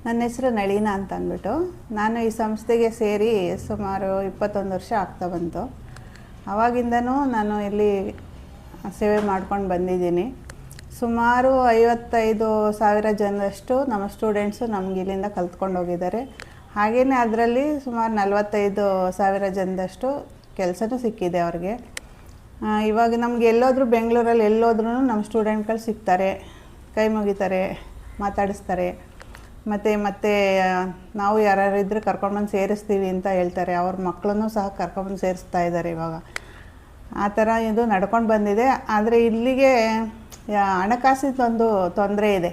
ನನ್ನ ಹೆಸರು ನಳಿನ ಅಂತ ಅಂದ್ಬಿಟ್ಟು ನಾನು ಈ ಸಂಸ್ಥೆಗೆ ಸೇರಿ ಸುಮಾರು 21 ವರ್ಷ ಆಗ್ತಾ ಬಂತು. ಆವಾಗಿಂದನೂ ನಾನು ಇಲ್ಲಿ ಸೇವೆ ಮಾಡ್ಕೊಂಡು ಬಂದಿದ್ದೀನಿ. ಸುಮಾರು 55,000 ಜನರಷ್ಟು ನಮ್ಮ ಸ್ಟೂಡೆಂಟ್ಸು ನಮ್ಗೆ ಇಲ್ಲಿಂದ ಕಲ್ತ್ಕೊಂಡು ಹೋಗಿದ್ದಾರೆ. ಹಾಗೆಯೇ ಅದರಲ್ಲಿ ಸುಮಾರು 45,000 ಜನದಷ್ಟು ಕೆಲಸನೂ ಸಿಕ್ಕಿದೆ ಅವ್ರಿಗೆ. ಇವಾಗ ನಮ್ಗೆ ಎಲ್ಲೋದ್ರೂ ಬೆಂಗಳೂರಲ್ಲಿ ಎಲ್ಲೋದ್ರೂ ನಮ್ಮ ಸ್ಟೂಡೆಂಟ್ಗಳು ಸಿಗ್ತಾರೆ, ಕೈ ಮುಗಿತಾರೆ, ಮಾತಾಡಿಸ್ತಾರೆ. ಮತ್ತು ನಾವು ಯಾರು ಇದ್ದರೆ ಕರ್ಕೊಂಡ್ಬಂದು ಸೇರಿಸ್ತೀವಿ ಅಂತ ಹೇಳ್ತಾರೆ. ಅವ್ರ ಮಕ್ಕಳನ್ನೂ ಸಹ ಕರ್ಕೊಂಡ್ಬಂದು ಸೇರಿಸ್ತಾ ಇದ್ದಾರೆ. ಇವಾಗ ಆ ಥರ ಇದು ನಡ್ಕೊಂಡು ಬಂದಿದೆ. ಆದರೆ ಇಲ್ಲಿಗೆ ಹಣಕಾಸಿದೊಂದು ತೊಂದರೆ ಇದೆ.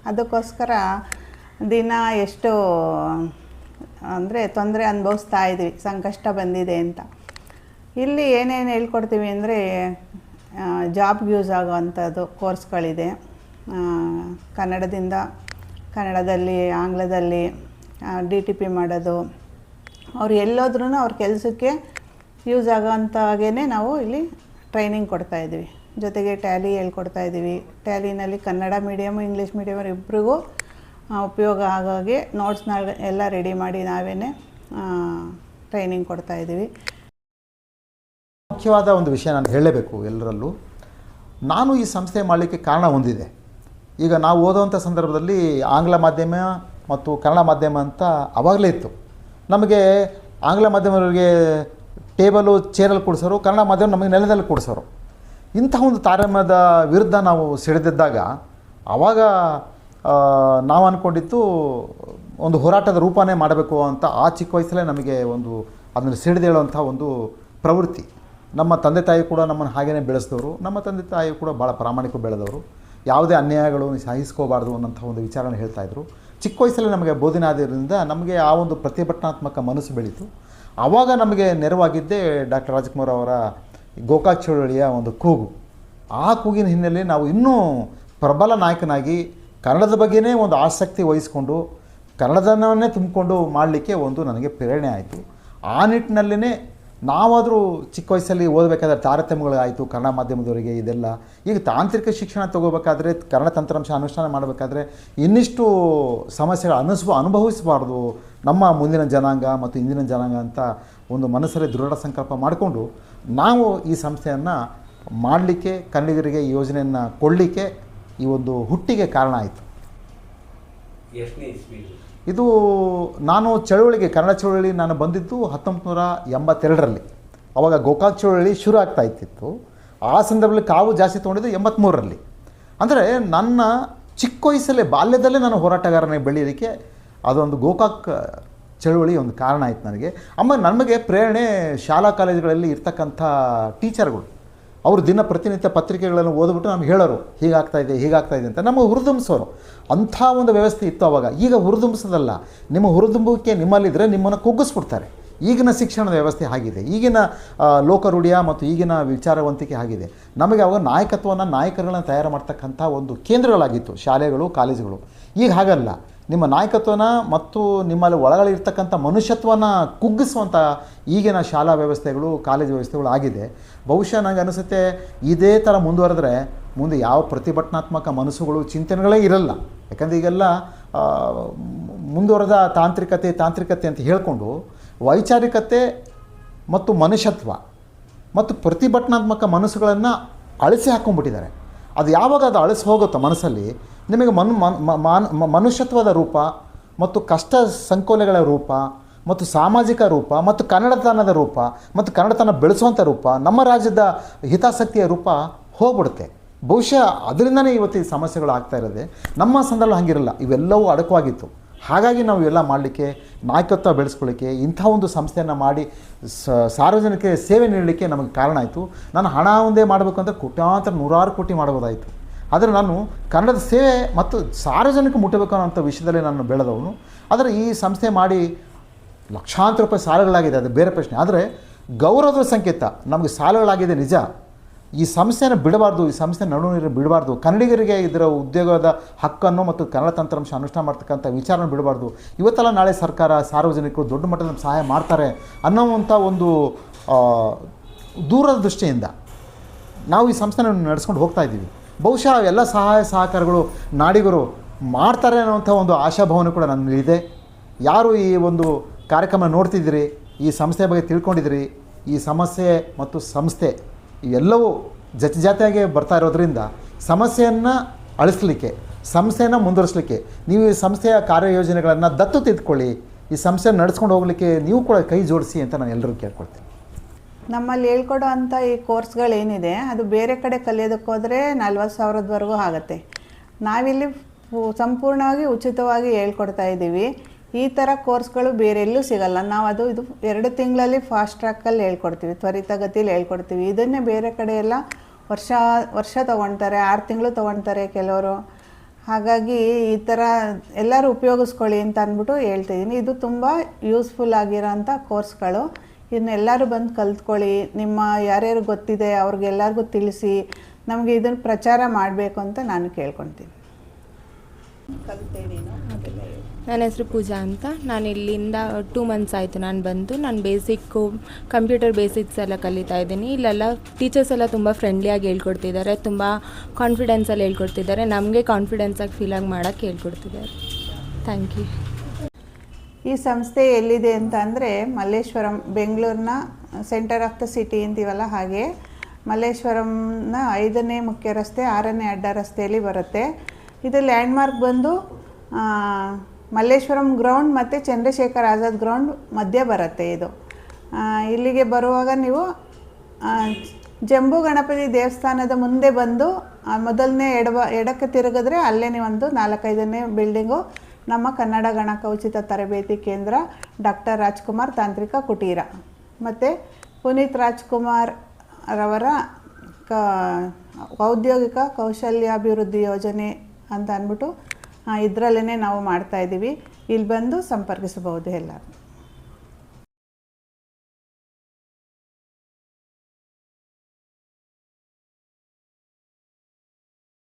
ಅದಕ್ಕೋಸ್ಕರ ದಿನ ಎಷ್ಟು ಅಂದರೆ ತೊಂದರೆ ಅನುಭವಿಸ್ತಾ ಇದ್ವಿ, ಸಂಕಷ್ಟ ಬಂದಿದೆ ಅಂತ. ಇಲ್ಲಿ ಏನೇನು ಹೇಳ್ಕೊಡ್ತೀವಿ ಅಂದರೆ ಜಾಬ್ಗೆ ಯೂಸ್ ಆಗೋವಂಥದ್ದು ಕೋರ್ಸ್ಗಳಿದೆ. ಕನ್ನಡದಲ್ಲಿ, ಆಂಗ್ಲದಲ್ಲಿ DTP ಮಾಡೋದು. ಅವ್ರು ಎಲ್ಲೋದ್ರೂ ಅವ್ರ ಕೆಲಸಕ್ಕೆ ಯೂಸ್ ಆಗೋವಂಥವಾಗೇ ನಾವು ಇಲ್ಲಿ ಟ್ರೈನಿಂಗ್ ಕೊಡ್ತಾಯಿದ್ವಿ. ಜೊತೆಗೆ ಟ್ಯಾಲಿ ಹೇಳ್ಕೊಡ್ತಾಯಿದ್ದೀವಿ. ಟ್ಯಾಲಿನಲ್ಲಿ ಕನ್ನಡ ಮೀಡಿಯಮು, ಇಂಗ್ಲೀಷ್ ಮೀಡಿಯಮ್ ಇಬ್ಬರಿಗೂ ಉಪಯೋಗ ಆಗೋಗೆ ನೋಟ್ಸ್ನ ಎಲ್ಲ ರೆಡಿ ಮಾಡಿ ನಾವೇ ಟ್ರೈನಿಂಗ್ ಕೊಡ್ತಾಯಿದ್ದೀವಿ. ಮುಖ್ಯವಾದ ಒಂದು ವಿಷಯ ನಾನು ಹೇಳಲೇಬೇಕು ಎಲ್ಲರಲ್ಲೂ. ನಾನು ಈ ಸಂಸ್ಥೆ ಮಾಡಲಿಕ್ಕೆ ಕಾರಣ ಹೊಂದಿದೆ. ಈಗ ನಾವು ಓದೋವಂಥ ಸಂದರ್ಭದಲ್ಲಿ ಆಂಗ್ಲ ಮಾಧ್ಯಮ ಮತ್ತು ಕನ್ನಡ ಮಾಧ್ಯಮ ಅಂತ ಆವಾಗಲೇ ಇತ್ತು. ನಮಗೆ ಆಂಗ್ಲ ಮಾಧ್ಯಮದವರಿಗೆ ಟೇಬಲು ಚೇರಲ್ಲಿ ಕೂಡಿಸೋರು, ಕನ್ನಡ ಮಾಧ್ಯಮ ನಮಗೆ ನೆಲದಲ್ಲಿ ಕೂಡಿಸೋರು. ಇಂಥ ಒಂದು ತಾರತಮ್ಯದ ವಿರುದ್ಧ ನಾವು ಸಿಡಿದಿದ್ದಾಗ ಆವಾಗ ನಾವು ಅಂದ್ಕೊಂಡಿದ್ದು ಒಂದು ಹೋರಾಟದ ರೂಪನೇ ಮಾಡಬೇಕು ಅಂತ. ಆ ಚಿಕ್ಕ ವಯಸ್ಸಲ್ಲೇ ನಮಗೆ ಒಂದು ಅದನ್ನು ಸಿಡಿದೇಳುವಂಥ ಒಂದು ಪ್ರವೃತ್ತಿ. ನಮ್ಮ ತಂದೆ ತಾಯಿ ಕೂಡ ನಮ್ಮನ್ನು ಹಾಗೇ ಬೆಳೆಸಿದವರು. ನಮ್ಮ ತಂದೆ ತಾಯಿ ಕೂಡ ಭಾಳ ಪ್ರಾಮಾಣಿಕ ಬೆಳೆದವರು. ಯಾವುದೇ ಅನ್ಯಾಯಗಳು ಸಹಿಸ್ಕೋಬಾರ್ದು ಅನ್ನೋಂಥ ಒಂದು ವಿಚಾರನ ಹೇಳ್ತಾಯಿದ್ರು. ಚಿಕ್ಕ ವಯಸ್ಸಲ್ಲಿ ನಮಗೆ ಬೋಧನೆ ಆದ್ರಿಂದ ನಮಗೆ ಆ ಒಂದು ಪ್ರತಿಭಟನಾತ್ಮಕ ಮನಸ್ಸು ಬೆಳೀತು. ಆವಾಗ ನಮಗೆ ನೆರವಾಗಿದ್ದೇ ಡಾಕ್ಟರ್ ರಾಜ್ಕುಮಾರ್ ಅವರ ಗೋಕಾಕ್ ಚಳವಳಿಯ ಒಂದು ಕೂಗು. ಆ ಕೂಗಿನ ಹಿನ್ನೆಲೆಯಲ್ಲಿ ನಾವು ಇನ್ನೂ ಪ್ರಬಲ ನಾಯಕನಾಗಿ ಕನ್ನಡದ ಬಗ್ಗೆನೇ ಒಂದು ಆಸಕ್ತಿ ವಹಿಸ್ಕೊಂಡು ಕನ್ನಡದನ್ನೇ ತುಂಬಿಕೊಂಡು ಮಾಡಲಿಕ್ಕೆ ಒಂದು ನನಗೆ ಪ್ರೇರಣೆ ಆಯಿತು. ಆ ನಿಟ್ಟಿನಲ್ಲೇ ನಾವಾದರೂ ಚಿಕ್ಕ ವಯಸ್ಸಲ್ಲಿ ಓದಬೇಕಾದ್ರೆ ತಾರತಮ್ಯಗಳಾಯಿತು ಕನ್ನಡ ಮಾಧ್ಯಮದವರಿಗೆ. ಇದೆಲ್ಲ ಈಗ ತಾಂತ್ರಿಕ ಶಿಕ್ಷಣ ತೊಗೋಬೇಕಾದ್ರೆ, ಕನ್ನಡ ತಂತ್ರಾಂಶ ಅನುಷ್ಠಾನ ಮಾಡಬೇಕಾದ್ರೆ ಇನ್ನಿಷ್ಟು ಸಮಸ್ಯೆಗಳು ಅನುಭವಿಸಬಾರ್ದು ನಮ್ಮ ಮುಂದಿನ ಜನಾಂಗ ಮತ್ತು ಇಂದಿನ ಜನಾಂಗ ಅಂತ ಒಂದು ಮನಸ್ಸಲ್ಲಿ ದೃಢ ಸಂಕಲ್ಪ ಮಾಡಿಕೊಂಡು ನಾವು ಈ ಸಂಸ್ಥೆಯನ್ನು ಮಾಡಲಿಕ್ಕೆ, ಕನ್ನಡಿಗರಿಗೆ ಈ ಯೋಜನೆಯನ್ನು ಕೊಡಲಿಕ್ಕೆ ಈ ಒಂದು ಹುಟ್ಟಿಗೆ ಕಾರಣ ಆಯಿತು. ಇದು ನಾನು ಕನ್ನಡ ಚಳವಳಿ ನಾನು ಬಂದಿದ್ದು 1982ರಲ್ಲಿ. ಆವಾಗ ಗೋಕಾಕ್ ಚಳವಳಿ ಶುರು ಆಗ್ತಾ ಇತ್ತಿತ್ತು. ಆ ಸಂದರ್ಭದಲ್ಲಿ ಕಾವು ಜಾಸ್ತಿ ತೊಗೊಂಡಿದ್ದು 83ರಲ್ಲಿ. ಅಂದರೆ ನನ್ನ ಚಿಕ್ಕ ವಯಸ್ಸಲ್ಲೇ ಬಾಲ್ಯದಲ್ಲೇ ನಾನು ಹೋರಾಟಗಾರನೇ ಬೆಳೀಲಿಕ್ಕೆ ಅದೊಂದು ಗೋಕಾಕ್ ಚಳವಳಿ ಒಂದು ಕಾರಣ ಆಯಿತು ನನಗೆ. ಆಮೇಲೆ ನಮಗೆ ಪ್ರೇರಣೆ ಶಾಲಾ ಕಾಲೇಜುಗಳಲ್ಲಿ ಇರ್ತಕ್ಕಂಥ ಟೀಚರ್ಗಳು. ಅವರು ಪ್ರತಿನಿತ್ಯ ಪತ್ರಿಕೆಗಳನ್ನು ಓದ್ಬಿಟ್ಟು ನಮ್ಗೆ ಹೇಳೋರು ಹೀಗಾಗ್ತಾಯಿದೆ ಅಂತ ನಮಗೆ ಹುರಿದುಂಬಿಸೋರು. ಅಂಥ ಒಂದು ವ್ಯವಸ್ಥೆ ಇತ್ತು ಆವಾಗ. ಈಗ ಹುರಿದುಂಬಿಸೋದಲ್ಲ, ನಿಮ್ಮ ಹುರಿದುಂಬಕ್ಕೆ ನಿಮ್ಮಲ್ಲಿದ್ದರೆ ನಿಮ್ಮನ್ನು ಕುಗ್ಗಿಸ್ಬಿಡ್ತಾರೆ. ಈಗಿನ ಶಿಕ್ಷಣದ ವ್ಯವಸ್ಥೆ ಆಗಿದೆ, ಈಗಿನ ಲೋಕರೂಢಿಯ ಮತ್ತು ಈಗಿನ ವಿಚಾರವಂತಿಕೆ ಆಗಿದೆ. ನಮಗೆ ಅವಾಗ ನಾಯಕರುಗಳನ್ನು ತಯಾರು ಮಾಡ್ತಕ್ಕಂಥ ಒಂದು ಕೇಂದ್ರಗಳಾಗಿತ್ತು ಶಾಲೆಗಳು, ಕಾಲೇಜುಗಳು. ಈಗ ಹಾಗಲ್ಲ. ನಿಮ್ಮ ನಾಯಕತ್ವನ ಮತ್ತು ನಿಮ್ಮಲ್ಲಿ ಒಳಗಳಿರ್ತಕ್ಕಂಥ ಮನುಷ್ಯತ್ವನ ಕುಗ್ಗಿಸುವಂಥ ಈಗಿನ ಶಾಲಾ ವ್ಯವಸ್ಥೆಗಳು, ಕಾಲೇಜು ವ್ಯವಸ್ಥೆಗಳು ಆಗಿದೆ. ಬಹುಶಃ ನನಗೆ ಅನಿಸುತ್ತೆ ಇದೇ ಥರ ಮುಂದುವರೆದ್ರೆ ಮುಂದೆ ಯಾವ ಪ್ರತಿಭಟನಾತ್ಮಕ ಮನಸ್ಸುಗಳು, ಚಿಂತನೆಗಳೇ ಇರಲ್ಲ. ಯಾಕಂದರೆ ಈಗೆಲ್ಲ ಮುಂದುವರೆದ ತಾಂತ್ರಿಕತೆ ಅಂತ ಹೇಳಿಕೊಂಡು ವೈಚಾರಿಕತೆ ಮತ್ತು ಮನುಷ್ಯತ್ವ ಮತ್ತು ಪ್ರತಿಭಟನಾತ್ಮಕ ಮನಸ್ಸುಗಳನ್ನು ಅಳಿಸಿ ಹಾಕ್ಕೊಂಡ್ಬಿಟ್ಟಿದ್ದಾರೆ. ಅದು ಯಾವಾಗ ಅದು ಅಳಿಸಿ ಹೋಗುತ್ತೋ ಮನಸ್ಸಲ್ಲಿ, ನಿಮಗೆ ಮನುಷ್ಯತ್ವದ ರೂಪ ಮತ್ತು ಕಷ್ಟ ಸಂಕೋಲೆಗಳ ರೂಪ ಮತ್ತು ಸಾಮಾಜಿಕ ರೂಪ ಮತ್ತು ಕನ್ನಡತನದ ರೂಪ ಮತ್ತು ಕನ್ನಡತನ ಬೆಳೆಸುವಂಥ ರೂಪ, ನಮ್ಮ ರಾಜ್ಯದ ಹಿತಾಸಕ್ತಿಯ ರೂಪ ಹೋಗ್ಬಿಡುತ್ತೆ. ಬಹುಶಃ ಅದರಿಂದನೇ ಇವತ್ತು ಈ ಸಮಸ್ಯೆಗಳು ಆಗ್ತಾ ಇರೋದೆ. ನಮ್ಮ ಸಂದರ್ಭ ಹಾಗಿರಲ್ಲ, ಇವೆಲ್ಲವೂ ಅಡಕವಾಗಿತ್ತು. ಹಾಗಾಗಿ ನಾವು ಇವೆಲ್ಲ ಮಾಡಲಿಕ್ಕೆ, ನಾಯಕತ್ವ ಬೆಳೆಸ್ಕೊಳ್ಳಿಕ್ಕೆ ಇಂಥ ಒಂದು ಸಂಸ್ಥೆಯನ್ನು ಮಾಡಿ ಸಾರ್ವಜನಿಕ ಸೇವೆ ನೀಡಲಿಕ್ಕೆ ನಮಗೆ ಕಾರಣ ಆಯಿತು. ನಾನು ಹಣ ಒಂದೇ ಮಾಡಬೇಕು ಅಂದರೆ ಕೋಟ್ಯಾಂತರ 100 ಕೋಟಿ ಮಾಡ್ಬೋದಾಯಿತು. ಆದರೆ ನಾನು ಕನ್ನಡದ ಸೇವೆ ಮತ್ತು ಸಾರ್ವಜನಿಕ ಮುಟ್ಟಬೇಕು ಅನ್ನೋಂಥ ವಿಷಯದಲ್ಲಿ ನಾನು ಬೆಳೆದವನು. ಆದರೆ ಈ ಸಂಸ್ಥೆ ಮಾಡಿ ಲಕ್ಷಾಂತರ ರೂಪಾಯಿ ಸಾಲಗಳಾಗಿದೆ, ಅದು ಬೇರೆ ಪ್ರಶ್ನೆ. ಆದರೆ ಗೌರವದ ಸಂಕೇತ ನಮಗೆ ಸಾಲಗಳಾಗಿದೆ ನಿಜ. ಈ ಸಂಸ್ಥೆಯನ್ನು ಬಿಡಬಾರ್ದು, ಈ ಸಂಸ್ಥೆ ನಡುವೆ ಬಿಡಬಾರ್ದು. ಕನ್ನಡಿಗರಿಗೆ ಇದರ ಉದ್ಯೋಗದ ಹಕ್ಕನ್ನು ಮತ್ತು ಕನ್ನಡ ತಂತ್ರಾಂಶ ಅನುಷ್ಠಾನ ಮಾಡ್ತಕ್ಕಂಥ ವಿಚಾರನ ಬಿಡಬಾರ್ದು. ಇವತ್ತೆಲ್ಲ ನಾಳೆ ಸರ್ಕಾರ, ಸಾರ್ವಜನಿಕರು ದೊಡ್ಡ ಮಟ್ಟದ ಸಹಾಯ ಮಾಡ್ತಾರೆ ಅನ್ನೋವಂಥ ಒಂದು ದೂರದ ದೃಷ್ಟಿಯಿಂದ ನಾವು ಈ ಸಂಸ್ಥೆನ ನಡೆಸ್ಕೊಂಡು ಹೋಗ್ತಾ ಇದ್ದೀವಿ. ಬಹುಶಃ ಎಲ್ಲ ಸಹಾಯ ಸಹಕಾರಗಳು ನಾಡಿಗರು ಮಾಡ್ತಾರೆ ಅನ್ನೋಂಥ ಒಂದು ಆಶಾಭಾವನೆ ಕೂಡ ನನ್ನಲ್ಲಿದೆ. ಯಾರು ಈ ಒಂದು ಕಾರ್ಯಕ್ರಮ ನೋಡ್ತಿದ್ದೀರಿ, ಈ ಸಂಸ್ಥೆ ಬಗ್ಗೆ ತಿಳ್ಕೊಂಡಿದ್ದೀರಿ, ಈ ಸಮಸ್ಯೆ ಮತ್ತು ಸಂಸ್ಥೆ ಇವೆಲ್ಲವೂ ಜೊತೆಯಾಗಿ ಬರ್ತಾ ಇರೋದ್ರಿಂದ ಸಮಸ್ಯೆಯನ್ನು ಅಳಿಸ್ಲಿಕ್ಕೆ, ಸಂಸ್ಥೆಯನ್ನು ಮುಂದುವರಿಸಲಿಕ್ಕೆ ನೀವು ಈ ಸಂಸ್ಥೆಯ ಕಾರ್ಯಯೋಜನೆಗಳನ್ನು ದತ್ತು ತೆಗೆದುಕೊಳ್ಳಿ. ಈ ಸಂಸ್ಥೆ ನಡೆಸ್ಕೊಂಡು ಹೋಗಲಿಕ್ಕೆ ನೀವು ಕೂಡ ಕೈ ಜೋಡಿಸಿ ಅಂತ ನಾನು ಎಲ್ಲರೂ ಕೇಳ್ಕೊಳ್ತೀನಿ. ನಮ್ಮಲ್ಲಿ ಹೇಳ್ಕೊಡೋ ಅಂಥ ಈ ಕೋರ್ಸ್ಗಳೇನಿದೆ ಅದು ಬೇರೆ ಕಡೆ ಕಲಿಯೋದಕ್ಕೋದ್ರೆ 40,000ದವರೆಗೂ ಆಗುತ್ತೆ. ನಾವಿಲ್ಲಿ ಸಂಪೂರ್ಣವಾಗಿ ಉಚಿತವಾಗಿ ಹೇಳ್ಕೊಡ್ತಾ ಇದ್ದೀವಿ. ಈ ಥರ ಕೋರ್ಸ್ಗಳು ಬೇರೆ ಎಲ್ಲೂ ಸಿಗಲ್ಲ. ನಾವು ಇದು 2 ತಿಂಗಳಲ್ಲಿ ಫಾಸ್ಟ್ ಟ್ರ್ಯಾಕಲ್ಲಿ ಹೇಳ್ಕೊಡ್ತೀವಿ, ತ್ವರಿತಗತಿಯಲ್ಲಿ ಹೇಳ್ಕೊಡ್ತೀವಿ. ಇದನ್ನೇ ಬೇರೆ ಕಡೆ ಎಲ್ಲ ವರ್ಷ ತೊಗೊಳ್ತಾರೆ, 6 ತಿಂಗಳು ತೊಗೊಳ್ತಾರೆ ಕೆಲವರು. ಹಾಗಾಗಿ ಈ ಥರ ಎಲ್ಲರೂ ಉಪಯೋಗಿಸ್ಕೊಳ್ಳಿ ಅಂತ ಅಂದ್ಬಿಟ್ಟು ಹೇಳ್ತಿದ್ದೀನಿ. ಇದು ತುಂಬ ಯೂಸ್ಫುಲ್ ಆಗಿರೋಂಥ ಕೋರ್ಸ್ಗಳು. ಇದನ್ನೆಲ್ಲರೂ ಬಂದು ಕಲ್ತ್ಕೊಳ್ಳಿ. ನಿಮ್ಮ ಯಾರ್ಯಾರು ಗೊತ್ತಿದೆ ಅವ್ರಿಗೆಲ್ಲರಿಗೂ ತಿಳಿಸಿ. ನಮಗೆ ಇದನ್ನು ಪ್ರಚಾರ ಮಾಡಬೇಕು ಅಂತ ನಾನು ಕೇಳ್ಕೊತೀನಿ. ನನ್ನ ಹೆಸರು ಪೂಜಾ ಅಂತ. ನಾನು ಇಲ್ಲಿಂದ 2 ಮಂತ್ಸ್ ಆಯಿತು ನಾನು ಬಂದು. ನಾನು ಕಂಪ್ಯೂಟರ್ ಬೇಸಿಕ್ಸ್ ಎಲ್ಲ ಕಲಿತಾ ಇದ್ದೀನಿ. ಇಲ್ಲೆಲ್ಲ ಟೀಚರ್ಸ್ ಎಲ್ಲ ತುಂಬ ಫ್ರೆಂಡ್ಲಿಯಾಗಿ ಹೇಳ್ಕೊಡ್ತಿದ್ದಾರೆ, ತುಂಬ ಕಾನ್ಫಿಡೆನ್ಸಲ್ಲಿ ಹೇಳ್ಕೊಡ್ತಿದ್ದಾರೆ. ನಮಗೆ ಕಾನ್ಫಿಡೆನ್ಸಾಗಿ ಫೀಲಾಗಿ ಮಾಡೋಕ್ಕೆ ಹೇಳ್ಕೊಡ್ತಿದ್ದಾರೆ. Thank you. ಈ ಸಂಸ್ಥೆ ಎಲ್ಲಿದೆ ಅಂತ ಅಂದರೆ ಮಲ್ಲೇಶ್ವರಂ, ಬೆಂಗಳೂರಿನ ಸೆಂಟರ್ ಆಫ್ ದ ಸಿಟಿ ಅಂತೀವಲ್ಲ ಹಾಗೆ ಮಲ್ಲೇಶ್ವರಂನ 5ನೇ ಮುಖ್ಯ ರಸ್ತೆ 6ನೇ ಅಡ್ಡ ರಸ್ತೆಯಲ್ಲಿ ಬರುತ್ತೆ. ಇದು ಲ್ಯಾಂಡ್ಮಾರ್ಕ್ ಬಂದು ಮಲ್ಲೇಶ್ವರಂ ಗ್ರೌಂಡ್ ಮತ್ತು ಚಂದ್ರಶೇಖರ್ ಆಜಾದ್ ಗ್ರೌಂಡ್ ಮಧ್ಯೆ ಬರುತ್ತೆ. ಇದು ಇಲ್ಲಿಗೆ ಬರುವಾಗ ನೀವು ಜಂಬೂ ಗಣಪತಿ ದೇವಸ್ಥಾನದ ಮುಂದೆ ಬಂದು ಮೊದಲನೇ ಎಡಕ್ಕೆ ತಿರುಗಿದ್ರೆ ಅಲ್ಲೇ ಒಂದು 4-5ನೇ ಬಿಲ್ಡಿಂಗು ನಮ್ಮ ಕನ್ನಡ ಗಣಕ ಉಚಿತ ತರಬೇತಿ ಕೇಂದ್ರ ಡಾಕ್ಟರ್ ರಾಜ್ಕುಮಾರ್ ತಾಂತ್ರಿಕ ಕುಟೀರ ಮತ್ತು ಪುನೀತ್ ರಾಜ್ಕುಮಾರ್ ರವರ ಔದ್ಯೋಗಿಕ ಕೌಶಲ್ಯಾಭಿವೃದ್ಧಿ ಯೋಜನೆ ಅಂತ ಅಂದ್ಬಿಟ್ಟು ಇದರಲ್ಲೇ ನಾವು ಮಾಡ್ತಾಯಿದ್ದೀವಿ. ಇಲ್ಲಿ ಬಂದು ಸಂಪರ್ಕಿಸಬಹುದು ಎಲ್ಲರೂ.